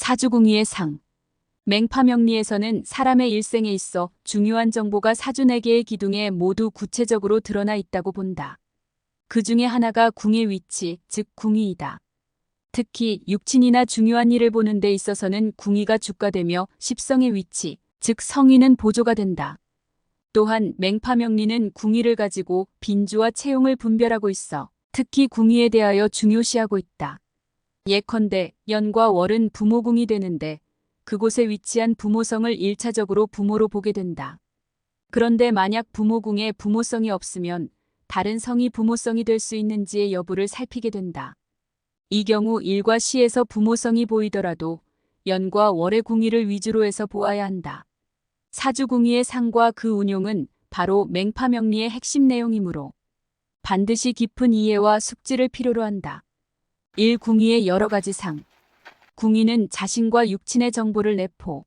사주궁위의 상. 맹파명리에서는 사람의 일생에 있어 중요한 정보가 사주네개의 기둥에 모두 구체적으로 드러나 있다고 본다. 그 중에 하나가 궁의 위치, 즉 궁위이다. 특히 육친이나 중요한 일을 보는 데 있어서는 궁위가 주가되며 십성의 위치, 즉 성위는 보조가 된다. 또한 맹파명리는 궁위를 가지고 빈주와 채용을 분별하고 있어 특히 궁위에 대하여 중요시하고 있다. 예컨대 연과 월은 부모궁이 되는데 그곳에 위치한 부모성을 1차적으로 부모로 보게 된다. 그런데 만약 부모궁에 부모성이 없으면 다른 성이 부모성이 될 수 있는지의 여부를 살피게 된다. 이 경우 일과 시에서 부모성이 보이더라도 연과 월의 궁위를 위주로 해서 보아야 한다. 사주궁위의 상과 그 운용은 바로 맹파명리의 핵심 내용이므로 반드시 깊은 이해와 숙지를 필요로 한다. 1. 궁위의 여러 가지 상. 궁위는 자신과 육친의 정보를 내포.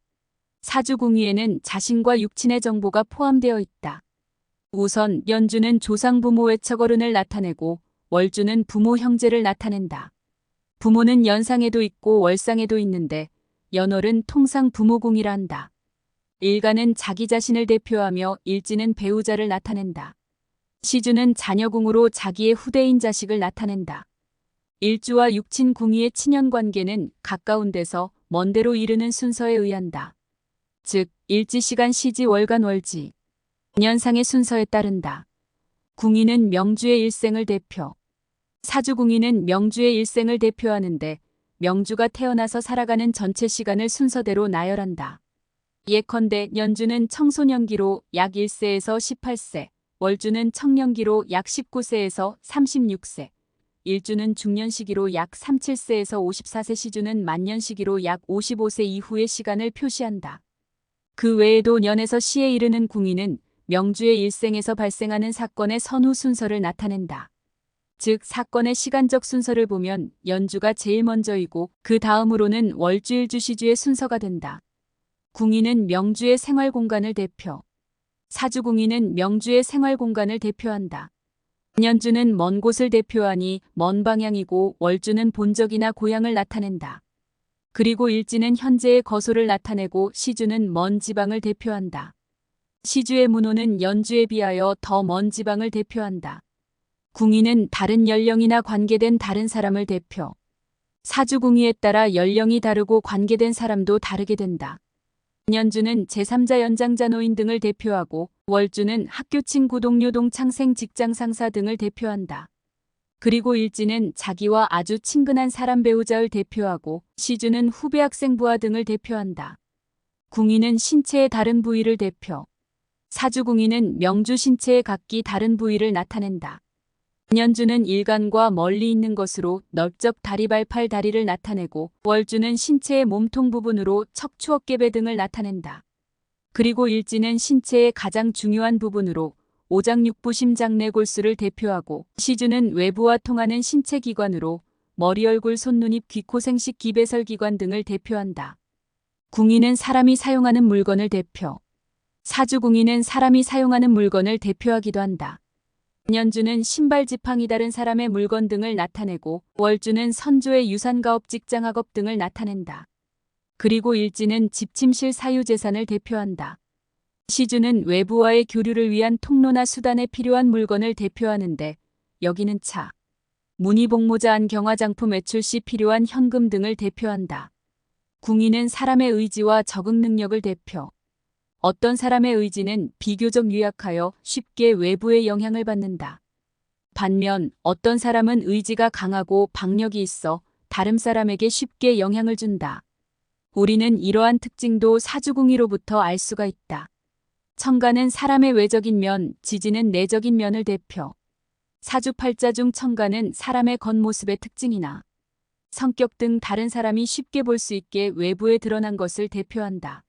사주궁위에는 자신과 육친의 정보가 포함되어 있다. 우선 연주는 조상부모의 척어른을 나타내고 월주는 부모 형제를 나타낸다. 부모는 연상에도 있고 월상에도 있는데 연월은 통상 부모궁이라 한다. 일간은 자기 자신을 대표하며 일지는 배우자를 나타낸다. 시주는 자녀궁으로 자기의 후대인 자식을 나타낸다. 일주와 육친 궁위의 친연관계는 가까운 데서 먼 데로 이르는 순서에 의한다. 즉 일지시간 시지 월간 월지 년상의 순서에 따른다. 궁위는 명주의 일생을 대표. 사주궁위는 명주의 일생을 대표하는데 명주가 태어나서 살아가는 전체 시간을 순서대로 나열한다. 예컨대 연주는 청소년기로 약 1세에서 18세, 월주는 청년기로 약 19세에서 36세, 일주는 중년시기로 약 37세에서 54세, 시주는 만년시기로 약 55세 이후의 시간을 표시한다. 그 외에도 년에서 시에 이르는 궁위는 명주의 일생에서 발생하는 사건의 선후 순서를 나타낸다. 즉 사건의 시간적 순서를 보면 연주가 제일 먼저이고 그 다음으로는 월주일주 시주의 순서가 된다. 궁위는 명주의 생활공간을 대표. 사주궁위는 명주의 생활공간을 대표한다. 연주는 먼 곳을 대표하니 먼 방향이고 월주는 본적이나 고향을 나타낸다. 그리고 일지는 현재의 거소를 나타내고 시주는 먼 지방을 대표한다. 시주의 문호는 연주에 비하여 더 먼 지방을 대표한다. 궁위는 다른 연령이나 관계된 다른 사람을 대표. 사주궁위에 따라 연령이 다르고 관계된 사람도 다르게 된다. 연주는 제3자 연장자 노인 등을 대표하고 월주는 학교 친구 동료 동창생 직장 상사 등을 대표한다. 그리고 일지는 자기와 아주 친근한 사람 배우자를 대표하고 시주는 후배 학생 부하 등을 대표한다. 궁위는 신체의 다른 부위를 대표. 사주궁위는 명주 신체의 각기 다른 부위를 나타낸다. 연주는 일간과 멀리 있는 것으로 넓적 다리 발팔 다리를 나타내고 월주는 신체의 몸통 부분으로 척추 어깨배 등을 나타낸다. 그리고 일지는 신체의 가장 중요한 부분으로 오장육부 심장내 골수를 대표하고 시주는 외부와 통하는 신체 기관으로 머리 얼굴 손 눈 입 귀 코 생식 기배설 기관 등을 대표한다. 궁위는 사람이 사용하는 물건을 대표. 사주궁위는 사람이 사용하는 물건을 대표하기도 한다. 연주는 신발 지팡이 다른 사람의 물건 등을 나타내고 월주는 선조의 유산가업 직장학업 등을 나타낸다. 그리고 일지는 집침실 사유재산을 대표한다. 시주는 외부와의 교류를 위한 통로나 수단에 필요한 물건을 대표하는데 여기는 차, 무늬복모자 안경화장품 외출 시 필요한 현금 등을 대표한다. 궁위는 사람의 의지와 적응 능력을 대표. 어떤 사람의 의지는 비교적 유약하여 쉽게 외부의 영향을 받는다. 반면 어떤 사람은 의지가 강하고 박력이 있어 다른 사람에게 쉽게 영향을 준다. 우리는 이러한 특징도 사주궁위로부터 알 수가 있다. 천간은 사람의 외적인 면, 지지는 내적인 면을 대표. 사주팔자 중 천간은 사람의 겉모습의 특징이나 성격 등 다른 사람이 쉽게 볼 수 있게 외부에 드러난 것을 대표한다.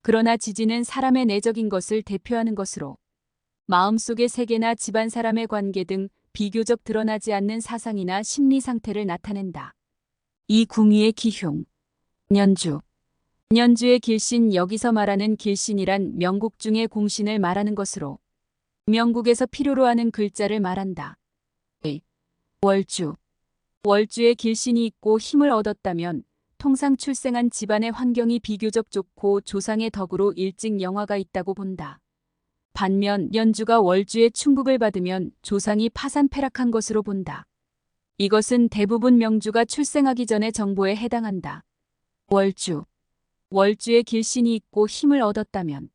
그러나 지지는 사람의 내적인 것을 대표하는 것으로 마음속의 세계나 집안 사람의 관계 등 비교적 드러나지 않는 사상이나 심리 상태를 나타낸다. 이 궁위의 기흉. 연주. 연주의 길신, 여기서 말하는 길신이란 명국 중의 공신을 말하는 것으로 명국에서 필요로 하는 글자를 말한다. 월주. 월주의 길신이 있고 힘을 얻었다면 통상 출생한 집안의 환경이 비교적 좋고 조상의 덕으로 일찍 영화가 있다고 본다. 반면 연주가 월주의 충국을 받으면 조상이 파산패락한 것으로 본다. 이것은 대부분 명주가 출생하기 전의 정보에 해당한다. 월주. 월주에 길신이 있고 힘을 얻었다면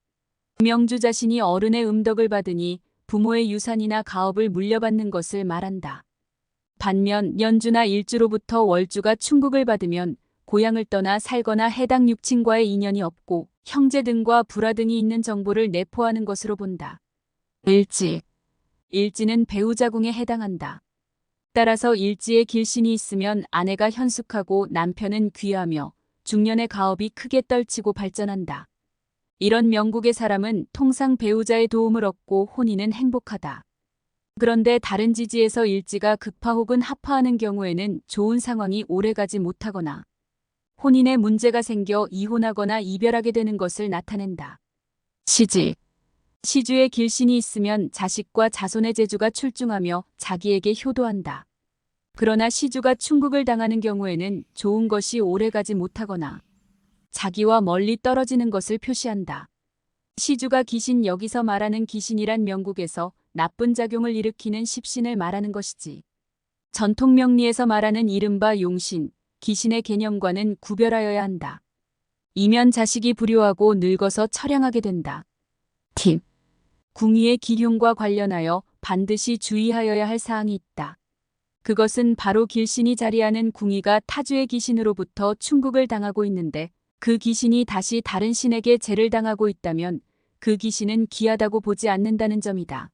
명주 자신이 어른의 음덕을 받으니 부모의 유산이나 가업을 물려받는 것을 말한다. 반면 연주나 일주로부터 월주가 충국을 받으면 고향을 떠나 살거나 해당 육친과의 인연이 없고 형제 등과 불화 등이 있는 정보를 내포하는 것으로 본다. 일지. 일지는 배우자궁에 해당한다. 따라서 일지에 길신이 있으면 아내가 현숙하고 남편은 귀하며 중년의 가업이 크게 떨치고 발전한다. 이런 명국의 사람은 통상 배우자의 도움을 얻고 혼인은 행복하다. 그런데 다른 지지에서 일지가 극파 혹은 합파하는 경우에는 좋은 상황이 오래가지 못하거나 혼인에 문제가 생겨 이혼하거나 이별하게 되는 것을 나타낸다. 시지. 시주에 길신이 있으면 자식과 자손의 재주가 출중하며 자기에게 효도한다. 그러나 시주가 충국을 당하는 경우에는 좋은 것이 오래가지 못하거나 자기와 멀리 떨어지는 것을 표시한다. 시주가 기신, 여기서 말하는 기신이란 명국에서 나쁜 작용을 일으키는 십신을 말하는 것이지. 전통 명리에서 말하는 이른바 용신, 기신의 개념과는 구별하여야 한다. 이면 자식이 불효하고 늙어서 처량하게 된다. 팁. 궁위의 기흉과 관련하여 반드시 주의하여야 할 사항이 있다. 그것은 바로 길신이 자리하는 궁위가 타주의 기신으로부터 충국을 당하고 있는데 그 기신이 다시 다른 신에게 재를 당하고 있다면 그 기신은 귀하다고 보지 않는다는 점이다.